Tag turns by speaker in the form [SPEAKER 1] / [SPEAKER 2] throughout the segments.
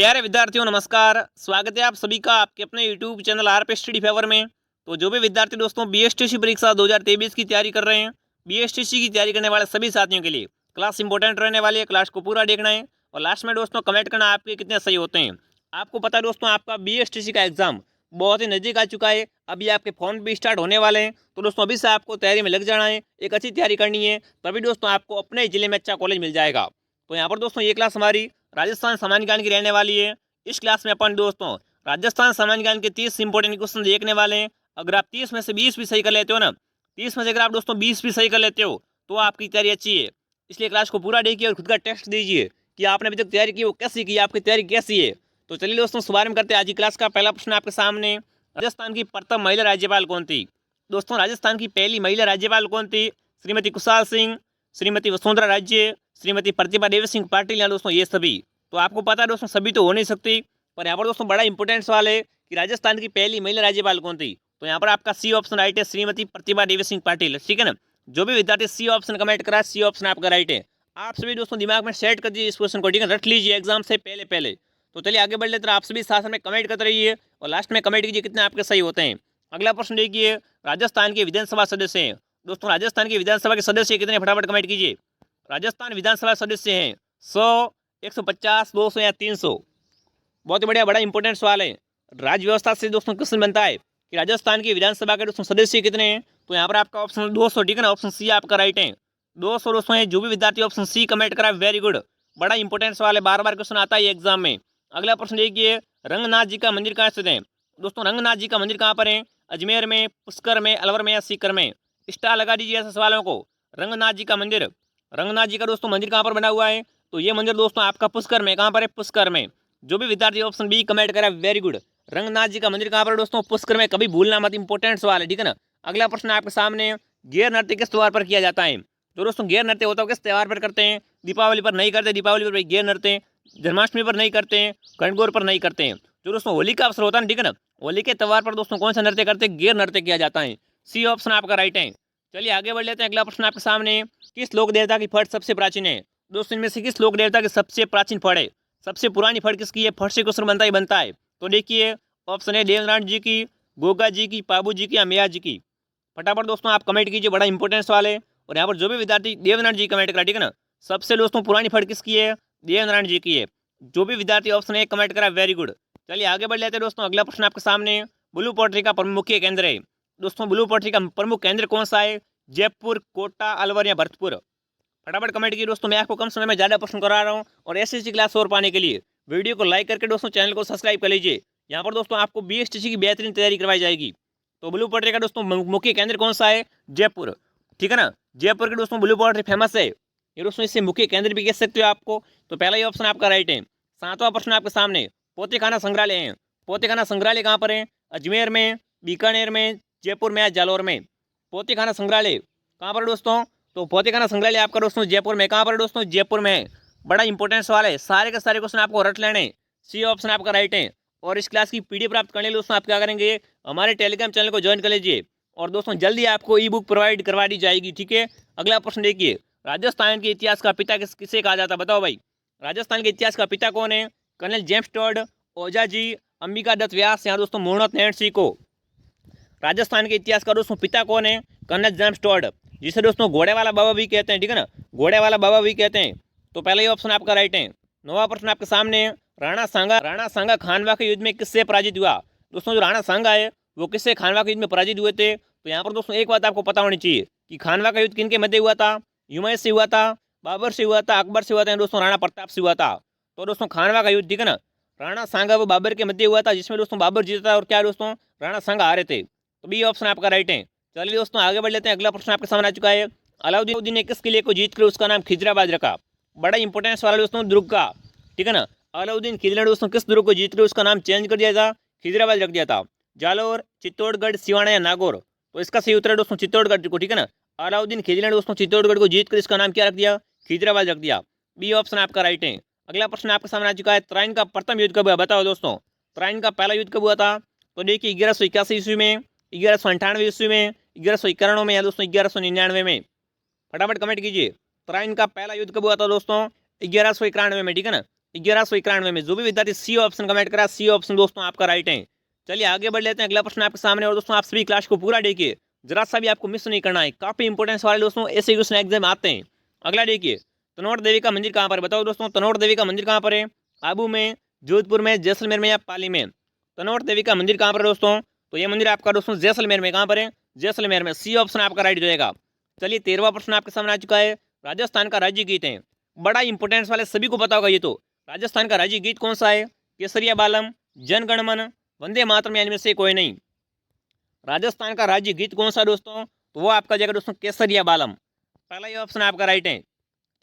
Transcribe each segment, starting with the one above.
[SPEAKER 1] प्यारे विद्यार्थियों नमस्कार। स्वागत है आप सभी का आपके अपने YouTube channel RP study favour में। तो जो भी विद्यार्थी दोस्तों बीएसटीसी परीक्षा 2023 की तैयारी कर रहे हैं, बीएसटीसी की तैयारी करने वाले सभी साथियों के लिए क्लास इंपॉर्टेंट रहने वाली है। क्लास को पूरा देखना है और लास्ट में दोस्तों कमेंट करना आपके कितने सही होते हैं। आपको पता है दोस्तों आपका बीएसटीसी का एग्जाम बहुत ही नज़दीक आ चुका है। अभी आपके फॉर्म भी स्टार्ट होने वाले हैं, तो दोस्तों अभी से आपको तैयारी में लग जाना है। एक अच्छी तैयारी करनी है, तभी दोस्तों आपको अपने जिले में अच्छा कॉलेज मिल जाएगा। तो यहाँ पर दोस्तों ये क्लास हमारी राजस्थान सामान्य ज्ञान की रहने वाली है। इस क्लास में अपन दोस्तों राजस्थान सामान्य ज्ञान के 30 इंपॉर्टेंट क्वेश्चन देखने वाले हैं। अगर आप 30 में से 20 भी सही कर लेते हो ना, 30 में से अगर आप दोस्तों 20 भी सही कर लेते हो तो आपकी तैयारी अच्छी है। इसलिए क्लास को पूरा देखिए और खुद का टेस्ट दीजिए कि आपने अभी तक तैयारी की वो कैसी की, आपकी तैयारी कैसी है। तो चलिए दोस्तों शुभारंभ करते हैं। आज की क्लास का पहला प्रश्न आपके सामने, राजस्थान की प्रथम महिला राज्यपाल कौन थी? दोस्तों राजस्थान की पहली महिला राज्यपाल कौन थी? श्रीमती कुशाल सिंह, श्रीमती वसुंधरा राजे, श्रीमती प्रतिभा देवी सिंह पाटिल या दोस्तों ये सभी। तो आपको पता है दोस्तों सभी तो हो नहीं सकती, पर यहाँ पर दोस्तों बड़ा इंपॉर्टेंट सवाल है कि राजस्थान की पहली महिला राज्यपाल कौन थी। तो यहाँ पर आपका सी ऑप्शन राइट है, श्रीमती प्रतिभा देवी सिंह पाटिल। ठीक है ना, जो भी विद्यार्थी सी ऑप्शन कमेंट करा सी ऑप्शन आपका राइट है। आप सभी दोस्तों दिमाग में सेट कर दीजिए इस क्वेश्चन को, ठीक है, रट लीजिए एग्जाम से पहले पहले। तो चलिए आगे बढ़ लेते हैं। आप सभी साथ में कमेंट करते रहिए और लास्ट में कमेंट कीजिए कितने आपके सही होते हैं। अगला प्रश्न देखिए, राजस्थान के विधानसभा सदस्य हैं। दोस्तों राजस्थान के विधानसभा के सदस्य कितने, फटाफट कमेंट कीजिए। राजस्थान विधानसभा सदस्य हैं 100, 150, 200 या 300। बहुत ही बढ़िया, बड़ा इंपॉर्टेंट सवाल है। राज्य व्यवस्था से दोस्तों क्वेश्चन बनता है कि राजस्थान की विधानसभा के दोस्तों सदस्य कितने हैं। तो यहाँ पर आपका ऑप्शन 200, ठीक है ना, ऑप्शन सी आपका राइट है। 200 दोस्तों है। जो भी विद्यार्थी ऑप्शन सी कमेंट करा वेरी गुड, बड़ा इंपॉर्टेंट सवाल है, बार बार क्वेश्चन आता है एग्जाम में। अगला प्रश्न देखिए, रंगनाथ जी का मंदिर कहाँ स्थित है? दोस्तों रंगनाथ जी का मंदिर कहाँ पर है? अजमेर में, पुष्कर में, अलवर में या सीकर में? स्टार लगा दीजिए ऐसे सवालों को। रंगनाथ जी का मंदिर, रंगनाथ जी का दोस्तों मंदिर कहाँ पर बना हुआ है? तो ये मंदिर दोस्तों आपका पुष्कर में। कहाँ पर है? पुष्कर में। जो भी विद्यार्थी ऑप्शन बी कमेंट करा वेरी गुड। रंगनाथ जी का मंदिर कहाँ पर दोस्तों? पुष्कर में। कभी भूलना मत, इंपॉर्टेंट सवाल है, ठीक है ना। अगला प्रश्न आपके सामने, गैर नृत्य किस त्यौहार पर किया जाता है? तो दोस्तों गैर नृत्य होता है किस त्यौहार पर करते हैं? दीपावली पर नहीं करते, दीपावली पर गैर नृत्य। जन्माष्टमी पर नहीं करते हैं, गणगौर पर नहीं करते हैं। जो दोस्तों होली का अवसर होता है, ठीक है ना, होली के त्यौहार पर दोस्तों कौन सा नृत्य करते हैं? गैर नृत्य किया जाता है। सी ऑप्शन आपका राइट है। चलिए आगे बढ़ लेते हैं। अगला प्रश्न आपके सामने, किस लोक देवता की फट सबसे प्राचीन है? दोस्तों इनमें से किस लोक देवता की सबसे प्राचीन फट है? सबसे पुरानी फट किसकी है? फट से क्वेश्चन बनता ही बनता है। तो देखिए ऑप्शन है देवनारायण जी की, गोगा जी की, पाबू जी की या मैया जी की। फटाफट दोस्तों आप कमेंट कीजिए, बड़ा इंपॉर्टेंट सवाल है। और यहाँ पर जो भी विद्यार्थी देवनारायण जी कमेंट करा, ठीक है ना, सबसे दोस्तों पुरानी फट किसकी है? देवनारायण जी की है। जो भी विद्यार्थी ऑप्शन है कमेंट करा वेरी गुड। चलिए आगे बढ़ लेते हैं दोस्तों। अगला प्रश्न आपके सामने, ब्लू पोट्री का प्रमुख केंद्र है। दोस्तों ब्लू पोट्री का प्रमुख केंद्र कौन सा है? जयपुर, कोटा, अलवर या भरतपुर? फटाफट कमेंट कीजिए दोस्तों। मैं आपको कम समय में ज़्यादा प्रश्न करा रहा हूँ और ऐसी क्लास और पाने के लिए वीडियो को लाइक करके दोस्तों चैनल को सब्सक्राइब कर लीजिए। यहाँ पर दोस्तों आपको बीएसटीसी की बेहतरीन तैयारी करवाई जाएगी। तो ब्लू पोट्री का दोस्तों मुख्य केंद्र कौन सा है? जयपुर, ठीक है ना। जयपुर के दोस्तों ब्लू पोट्री फेमस है, ये दोस्तों इससे मुख्य केंद्र भी कह सकते हो आपको। तो पहला ही ऑप्शन आपका राइट है। सातवां प्रश्न आपके सामने, पोतेखाना संग्रहालय है। पोतेखाना संग्रहालय कहाँ पर है? अजमेर में, बीकानेर में, जयपुर में या जालौर में? पोतेखाना संग्रहालय कहाँ पर दोस्तों? तो पोतेखाना संग्रहालय आपका दोस्तों जयपुर में। कहाँ पर दोस्तों? जयपुर में। बड़ा इंपॉर्टेंट सवाल है, सारे के सारे क्वेश्चन आपको रट लेने। सी ऑप्शन आपका राइट है। और इस क्लास की पीडीएफ प्राप्त करने के लिए दोस्तों आप क्या करेंगे? हमारे टेलीग्राम चैनल को ज्वाइन कर लीजिए और दोस्तों जल्दी आपको ई बुक प्रोवाइड करवा दी जाएगी, ठीक है। अगला प्रश्न देखिए, राजस्थान के इतिहास का पिता किसे कहा जाता है? बताओ भाई, राजस्थान के इतिहास का पिता कौन है? Colonel James Tod, Ojha ji, Ambika Dutt व्यास या दोस्तों मोहम्मद नैन सिंह को? राजस्थान के इतिहास का दोस्तों पिता कौन है? कर्नल जेम्स टॉड, जिसे दोस्तों घोड़े वाला बाबा भी कहते हैं, ठीक है ना, घोड़े वाला बाबा भी कहते हैं। तो पहला ही ऑप्शन आपका राइट है। नौवां प्रश्न आपके सामने, राणा सांगा खानवा के युद्ध में किससे पराजित हुआ? दोस्तों जो राणा सांगा है वो किससे खानवा के युद्ध में पराजित हुए थे? तो यहाँ पर दोस्तों एक बात आपको पता होनी चाहिए कि खानवा का युद्ध किनके मध्य हुआ था? हुमायूं से हुआ था, बाबर से हुआ था, अकबर से हुआ था, दोस्तों राणा प्रताप से हुआ था। तो दोस्तों खानवा का युद्ध, ठीक है ना, राणा सांगा वो बाबर के मध्य हुआ था, जिसमें दोस्तों बाबर जीता था और क्या दोस्तों राणा सांगा हारे थे। तो बी ऑप्शन आपका राइट है। चलिए दोस्तों आगे बढ़ लेते हैं। अगला प्रश्न आपके सामने आ चुका है, अलाउद्दीन ने किस किले को जीतकर उसका नाम खिजराबाद रखा? बड़ा इंपॉर्टेंट सवाल है दोस्तों, दुर्ग का, ठीक है ना। अलाउद्दीन खिलजी ने दोस्तों किस दुर्ग को जीतकर उसका नाम चेंज कर दिया था? खिजराबाद रख दिया था। जालोर, चित्तौड़गढ़, सिवाना या नागौर? तो इसका सही उत्तर है दोस्तों चित्तौड़गढ़ को, ठीक है ना। अलाउद्दीन खिलजी ने दोस्तों चित्तौड़गढ़ को जीतकर इसका नाम क्या रख दिया? खिजराबाद रख दिया। बी ऑप्शन आपका राइट है। अगला प्रश्न आपके सामने आ चुका है, तराइन का प्रथम युद्ध कब हुआ? बताओ दोस्तों, तराइन का पहला युद्ध कब हुआ था? तो देखिए 1181 ईस्वी में, 1198 ईस्वी में, 1191 में या दोस्तों 1199 में? फटाफट कमेंट कीजिए। तराइन का पहला युद्ध कब हुआ था दोस्तों? 1191 में, ठीक है ना। 1191 में। जो भी विद्यार्थी सी ऑप्शन कमेंट करा, सी ऑप्शन दोस्तों आपका राइट है। चलिए आगे बढ़ लेते हैं, अगला प्रश्न आपके सामने। और दोस्तों आप सभी क्लास को पूरा देखिए, जरा सा भी आपको मिस नहीं करना है, काफी इंपोर्टेंस वाले दोस्तों ऐसे क्वेश्चन एग्जाम आते हैं। अगला देखिए, तनोट देवी का मंदिर कहाँ पर है? बताओ दोस्तों, तनोट देवी का मंदिर कहाँ पर है? आबू में, जोधपुर में, जैसलमेर में या पाली में? तनोट देवी का मंदिर कहाँ पर है दोस्तों? तो ये मंदिर आपका दोस्तों जैसलमेर में। कहाँ पर है? जैसलमेर में। सी ऑप्शन आपका राइट जाएगा। चलिए 13वां प्रश्न आपके सामने आ चुका है। राजस्थान का राज्य गीत है, बड़ा इंपोर्टेंस वाले, सभी को पता होगा ये तो। राजस्थान का राज्य गीत कौन सा है? केसरिया बालम, जन गण मन, वंदे मातरम, या इनमें से कोई नहीं। राजस्थान का राज्य गीत कौन सा दोस्तों? तो वो आपका जाएगा दोस्तों केसरिया बालम। पहला ये ऑप्शन आपका राइट है।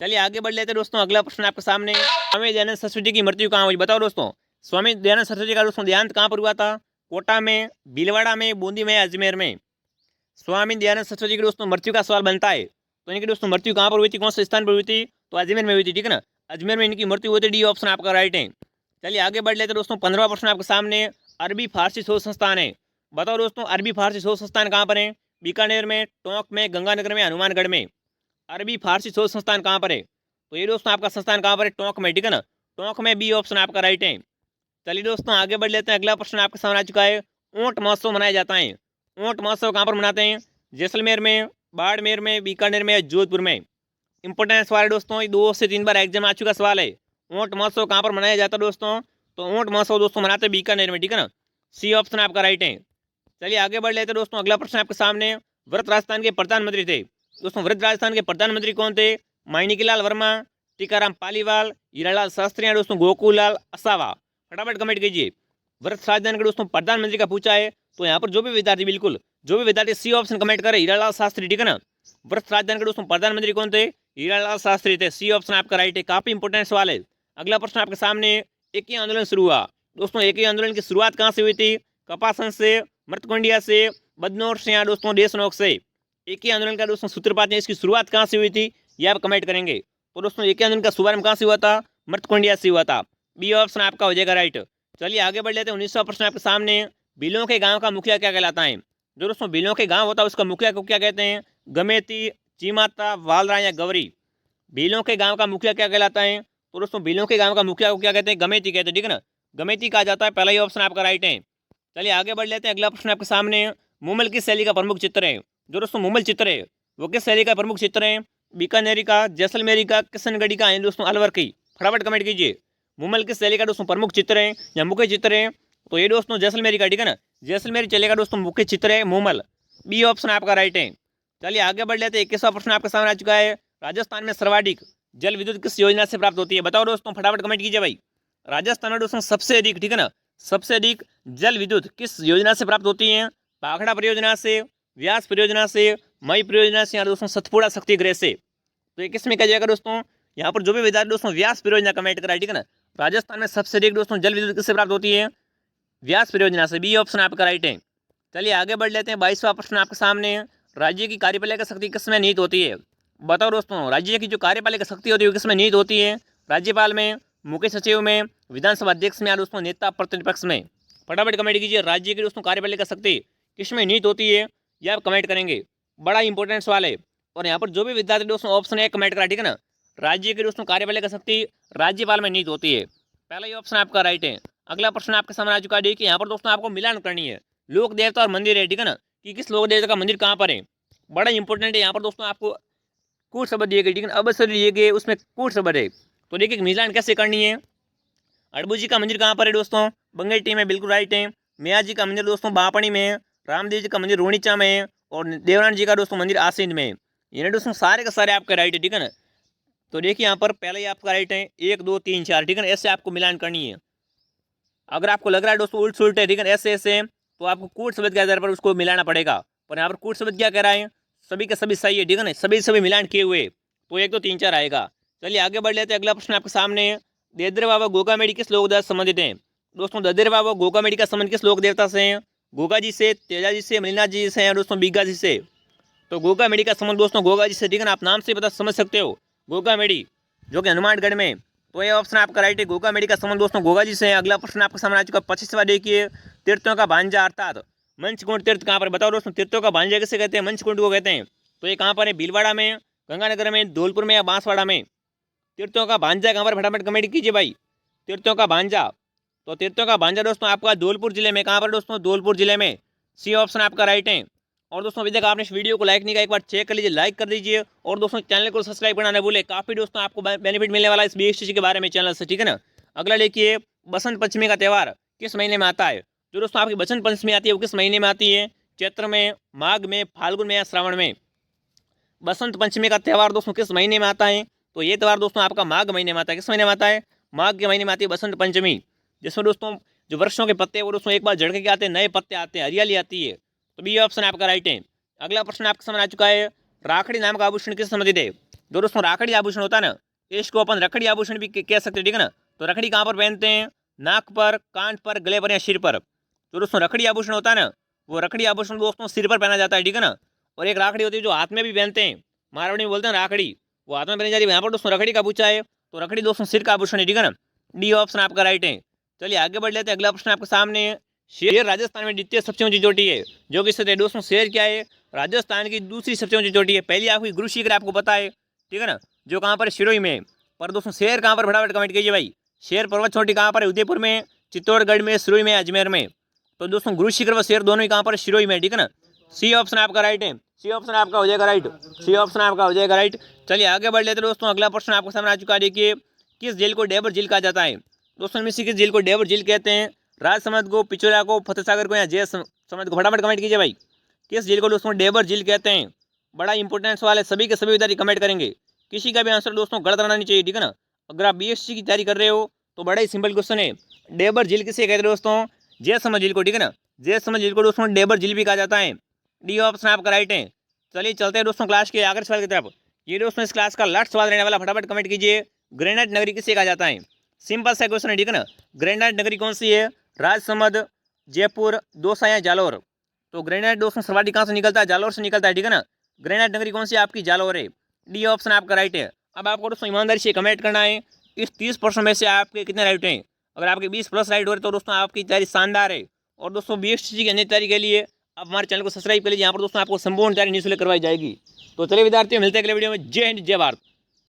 [SPEAKER 1] चलिए आगे बढ़ लेते हैं दोस्तों, अगला प्रश्न आपके सामने। स्वामी दयानंद सरस्वती की मृत्यु कहाँ हुई? बताओ दोस्तों, स्वामी दयानंद सरस्वती का दोस्तों देहांत कहाँ पर हुआ था? कोटा में, भीलवाड़ा में, बूंदी में, अजमेर में? स्वामी दयानंद सरस्वती की दोस्तों मृत्यु का सवाल बनता है, तो इनकी दोस्तों मृत्यु कहाँ पर हुई थी, कौन से स्थान पर हुई थी? तो अजमेर में हुई थी, ठीक है ना। अजमेर में इनकी मृत्यु हुई थी। डी ऑप्शन आपका राइट है। चलिए आगे बढ़ लेते हैं दोस्तों, 15वां प्रश्न आपके सामने। अरबी फारसी शोध संस्थान है, बताओ दोस्तों अरबी फारसी शोध संस्थान कहाँ पर है? बीकानेर में, टोंक में, गंगानगर में, हनुमानगढ़ में? अरबी फारसी शोध संस्थान कहाँ पर है? तो ये दोस्तों आपका संस्थान कहाँ पर है? टोंक में, ठीक है ना। टोंक में, बी ऑप्शन आपका राइट है। चलिए दोस्तों आगे बढ़ लेते हैं, अगला प्रश्न आपके सामने आ चुका है। ऊंट महोत्सव मनाया जाता है, ऊंट महोत्सव कहाँ पर मनाते हैं? जैसलमेर में, बाड़मेर में, बीकानेर में, जोधपुर में? इंपोर्टेंस वाले दोस्तों, ये 2 से 3 बार एग्जाम आ चुका सवाल है। ऊंट महोत्सव कहाँ पर मनाया जाता है दोस्तों? तो ऊंट महोत्सव दोस्तों मनाते हैं बीकानेर में, ठीक है ना। सी ऑप्शन आपका राइट है। चलिए आगे बढ़ लेते हैं दोस्तों, अगला प्रश्न आपके सामने। व्रत राजस्थान के प्रधानमंत्री थे दोस्तों, व्रत राजस्थान के प्रधानमंत्री कौन थे? माणिकलाल वर्मा, टीकाराम पालीवाल, हीरालाल शास्त्री, दोस्तों गोकुललाल असावा? फटाफट कमेंट कीजिए। व्रत राजस्थान के दोस्तों प्रधानमंत्री का पूछा है, तो यहाँ पर जो भी विद्यार्थी, बिल्कुल जो भी विद्यार्थी सी ऑप्शन कमेंट करे, हीरालाल शास्त्री, ठीक है ना। व्रत राजस्थान के दोस्तों प्रधानमंत्री कौन थे? हीरालाल शास्त्री थे। सी ऑप्शन आपका राइट है, काफी इंपोर्टेंट सवाल है। अगला प्रश्न आपके सामने। एक ही आंदोलन शुरू हुआ दोस्तों, एक ही आंदोलन की शुरुआत कहाँ से हुई थी? कपासन से, मृतकुंडिया से, बदनौर से, या दोस्तों देशनोक से? एक ही आंदोलन का दोस्तों सूत्रपात है, इसकी शुरुआत कहाँ से हुई थी, ये आप कमेंट करेंगे। तो दोस्तों एक ही आंदोलन का शुभारंभ कहाँ से हुआ था? मृतकुंडिया से हुआ था। बी ऑप्शन आपका हो जाएगा राइट। चलिए आगे बढ़ लेते हैं, 19वां प्रश्न आपके सामने। बिलों के गांव का मुखिया क्या कहलाता है? जो दोस्तों बिलों के गांव होता है उसका मुखिया को क्या कहते हैं? गमेती, चीमाता, वालरा या गवरी? बिलों के गांव का मुखिया क्या कहलाता है? तो दोस्तों बिलों के गांव का मुखिया को क्या कहते हैं? गमेती कहते हैं, ठीक है ना। गमेती कहा जाता है, पहला ही ऑप्शन आपका राइट है। चलिए आगे बढ़ लेते हैं, अगला प्रश्न आपके सामने। मुमल किस शैली का प्रमुख चित्र है? जो दोस्तों मुमल चित्र है वो किस शैली का प्रमुख चित्र है? बीकानेरी का, जैसलमेरी का, किशनगढ़ी का, है दोस्तों अलवर की? फटाफट कमेंट कीजिए। मुमल किस शैली का दोस्तों प्रमुख चित्र है या मुख्य चित्र है? तो ये दोस्तों जैसलमेरी का, ठीक है ना। जैसलमेरी चलेगा दोस्तों, मुख्य चित्र है मुमल। बी ऑप्शन आपका राइट है। चलिए आगे बढ़ लेते हैं, 21वां प्रश्न आपके सामने आ चुका है। राजस्थान में सर्वाधिक जल विद्युत किस योजना से प्राप्त होती है? बताओ दोस्तों, फटाफट कमेंट कीजिए भाई। राजस्थान में दोस्तों सबसे अधिक, ठीक है ना, सबसे अधिक जल विद्युत किस योजना से प्राप्त होती है? भाखड़ा परियोजना से, व्यास परियोजना से, मई परियोजना से, या दोस्तों सतपुड़ा शक्ति गृह से? तो ये किस में कहा जाएगा दोस्तों? यहाँ पर जो भी विद्यार्थी दोस्तों व्यास परियोजना कमेंट करा है, ठीक है ना। राजस्थान में सबसे अधिक दोस्तों जल विद्युत किससे प्राप्त होती है? व्यास परियोजना से। बी ऑप्शन आपका राइट है। चलिए आगे बढ़ लेते हैं, 22वां प्रश्न आपके सामने। राज्य की कार्यपालिका शक्ति किसमें निहित होती है? बताओ दोस्तों, राज्य की जो कार्यपालिका शक्ति होती है वो किसमें निहित होती है? राज्यपाल में, मुख्य सचिव में, विधानसभा अध्यक्ष में, या दोस्तों नेता प्रतिपक्ष में? फटाफट कमेंट कीजिए। राज्य की दोस्तों कार्यपालिका शक्ति किसमें निहित होती है, यह आप कमेंट करेंगे। बड़ा इंपॉर्टेंट सवाल है। और यहाँ पर जो भी विद्यार्थी दोस्तों ऑप्शन ए कमेंट करा, ठीक है ना। राज्य की दोस्तों कार्यपालिका शक्ति राज्यपाल में निहित होती है, पहला ही ऑप्शन आपका राइट है। अगला प्रश्न आपके सामने आ चुका है, देखिए यहाँ पर दोस्तों आपको मिलान करनी है लोक देवता और मंदिर है, ठीक है ना, कि किस लोक देवता का मंदिर कहाँ पर है। बड़ा इंपॉर्टेंट है। यहाँ पर दोस्तों आपको कूट शब्द दिए गए, ठीक है, अवसर दिए गए, उसमें कूट शब्द है। तो देखिए मिलान कैसे करनी है। अड़बू जी का मंदिर कहाँ पर है दोस्तों? बंगेटी में, बिल्कुल राइट है। मियाँ जी का मंदिर दोस्तों बापणी में, रामदेव जी का मंदिर रोनिचा में, और देवरान जी का दोस्तों मंदिर आसिंद में। ये दोस्तों सारे के सारे आपके राइट है, ठीक है ना। तो देखिए यहाँ पर पहले ही आपका राइट है, 1 2 3 4, ठीक है ना, ऐसे आपको मिलान करनी है। अगर आपको लग रहा है दोस्तों उल्ट सुल्ट है, ठीक है, ऐसे ऐसे, तो आपको कूट शब्द के आधार पर उसको मिलाना पड़ेगा। पर यहाँ पर कूट शब्द क्या कह रहा है? सभी के सभी सही है, ठीक है ना, सभी सभी मिलान किए हुए, तो 1 2 3 4 आएगा। चलिए आगे बढ़ लेते हैं, अगला प्रश्न आपके सामने। ददरे बाबा गोगामेड़ी किस लोक देवता से संबंधित है? दोस्तों ददरे बाबा गोगामेड़ी का संबंध किस लोक देवता से है? गोगा जी से, तेजा जी से, मलिनाथ जी से, या दोस्तों बीगा जी से? तो गोगामेड़ी का संबंध दोस्तों गोगा जी से, ठीक है ना, आप नाम से पता समझ सकते हो, गोगामेड़ी जो कि हनुमानगढ़ में। तो ये ऑप्शन आपका राइट है, गोगामेड़ी का संबंध दोस्तों गोगा जी से है। अगला प्रश्न आपके सामने आ चुका 25वां, देखिए तीर्थों का भांजा अर्थात मंचकुंड तीर्थ कहाँ पर? बताओ दोस्तों, तीर्थों का भांजा किसे कहते हैं? मंचकुंड को कहते हैं। तो ये कहाँ पर है? भीलवाड़ा में, गंगानगर में, धौलपुर में, या बांसवाड़ा में? तीर्थों का भांजा कहाँ पर? फटाफट कमेंट कीजिए भाई। तीर्थों का भांजा, तो तीर्थों का भांजा दोस्तों आपका धौलपुर जिले में, कहाँ पर दोस्तों, धौलपुर जिले में। सी ऑप्शन आपका राइट है। और दोस्तों अभी तक आपने इस वीडियो को लाइक नहीं किया, एक बार चेक कर लीजिए, लाइक कर दीजिए। और दोस्तों चैनल को सब्सक्राइब करना न भूले, काफी दोस्तों आपको बेनिफिट मिलने वाला है इस बीएसटीसी के बारे में चैनल से, ठीक है ना। अगला देखिए, बसंत पंचमी का त्यौहार किस महीने में आता है। जो दोस्तों आपकी बसंत पंचमी आती है वो किस महीने में आती है, चैत्र में, माघ में, फाल्गुन में या श्रावण में। बसंत पंचमी का त्यौहार दोस्तों किस महीने में आता है, तो ये त्यौहार दोस्तों आपका माघ महीने में आता है। किस महीने में आता है, माघ के महीने में आती है बसंत पंचमी, जिसमें दोस्तों जो वर्षों के पत्ते हैं वो दोस्तों एक बार झड़के के आते हैं, नए पत्ते आते हैं, हरियाली आती है। तो बी ऑप्शन आपका राइट है। अगला प्रश्न आपके सामने आ चुका है, राखड़ी नाम का आभूषण किस संबंधित है। जो दोस्तों राखड़ी आभूषण होता है ना, इसको अपन रखड़ी आभूषण भी कह सकते हैं, ठीक है ना। तो रखड़ी कहाँ पर पहनते हैं, नाक पर, कान पर, गले पर या सिर पर। तो दोस्तों रखड़ी आभूषण होता है ना, वो रखड़ी आभूषण दोस्तों सिर पर पहना जाता है, ठीक है ना। और एक राखड़ी होती है जो हाथ में भी पहनते हैं, मारवाड़ी में बोलते हैं राखड़ी, वो हाथ में पहनी जाती है। यहाँ पर दोस्तों रखड़ी का पूछा है, तो रखड़ी दोस्तों सिर का आभूषण है, ठीक है ना। डी ऑप्शन आपका राइट है। चलिए आगे बढ़ लेते हैं। अगला प्रश्न आपके सामने है, शेर राजस्थान में द्वितीय सबसे ऊंची चोटी है, जो कि सत्य है। दोस्तों शेर क्या है, राजस्थान की दूसरी सबसे ऊंची चोटी है। पहली आपकी गुरु शिखर आपको पता है, ठीक है ना, जो कहाँ पर, सिरोही में। पर दोस्तों शेर कहाँ पर, फटाफट कमेंट कीजिए भाई। शेर पर्वत चोटी कहाँ पर है, उदयपुर में, चित्तौड़गढ़ में, सिरोही में, अजमेर में। तो दोस्तों गुरु शिखर व शेर दोनों ही कहाँ पर, सिरोही में, ठीक है ना। सी ऑप्शन आपका राइट है। सी ऑप्शन आपका हो जाएगा राइट, सी ऑप्शन आपका हो जाएगा राइट। चलिए आगे बढ़ लेते हैं दोस्तों। अगला प्रश्न आपके सामने आ चुका है, देखिए, किस झील को डेबर झील कहा जाता है। दोस्तों इनमें से किस झील को डेबर झील कहते हैं, राजसमंद को, पिछोला को, फतेह सागर को या जय समंद को। फटाफट कमेंट कीजिए भाई, किस झील को दोस्तों डेबर झील कहते हैं। बड़ा इंपॉर्टेंट सवाल है, सभी के सभी विद्यार्थी कमेंट करेंगे, किसी का भी आंसर दोस्तों गलत रहना नहीं चाहिए, ठीक है ना। अगर आप बीएससी की तैयारी कर रहे हो तो बड़ा ही सिंपल क्वेश्चन है, डेबर झील किसे कहते हैं दोस्तों, जयसमंद झील को, ठीक है ना। जयसमंद झील को दोस्तों डेबर झील भी कहा जाता है। डी ऑप्शन आपका राइट है। चलिए चलते हैं दोस्तों क्लास के आखिरी सवाल की तरफ। ये दोस्तों इस क्लास का लास्ट सवाल रहने वाला, फटाफट कमेंट कीजिए, ग्रेनाइट नगरी किसे कहा जाता है। सिंपल सा क्वेश्चन है, ठीक है ना। ग्रेनाइट नगरी कौन सी है, राजसमंद, जयपुर, दौसा या जालौर। तो ग्रेनाइट दोस्तों सर्वाधिक कहाँ से निकलता है, जालौर से निकलता है, ठीक है ना। ग्रेनाइट नगरी कौन सी है आपकी, जालौर है। डी ऑप्शन आपका राइट है। अब आपको दोस्तों ईमानदारी से कमेंट करना है, इस 30% में से आपके कितने राइट हैं। अगर आपके 20+ राइट हो रहे तो दोस्तों आपकी तैयारी शानदार है। और दोस्तों बीएसटी की अन्य तैयारी के लिए आप हमारे चैनल को सब्सक्राइब कर लीजिए, यहाँ पर दोस्तों आपको संपूर्ण तैयारी निःशुल्क करवाई जाएगी। तो चलिए विद्यार्थियों, मिलते हैं अगले वीडियो में। जय हिंद, जय भारत।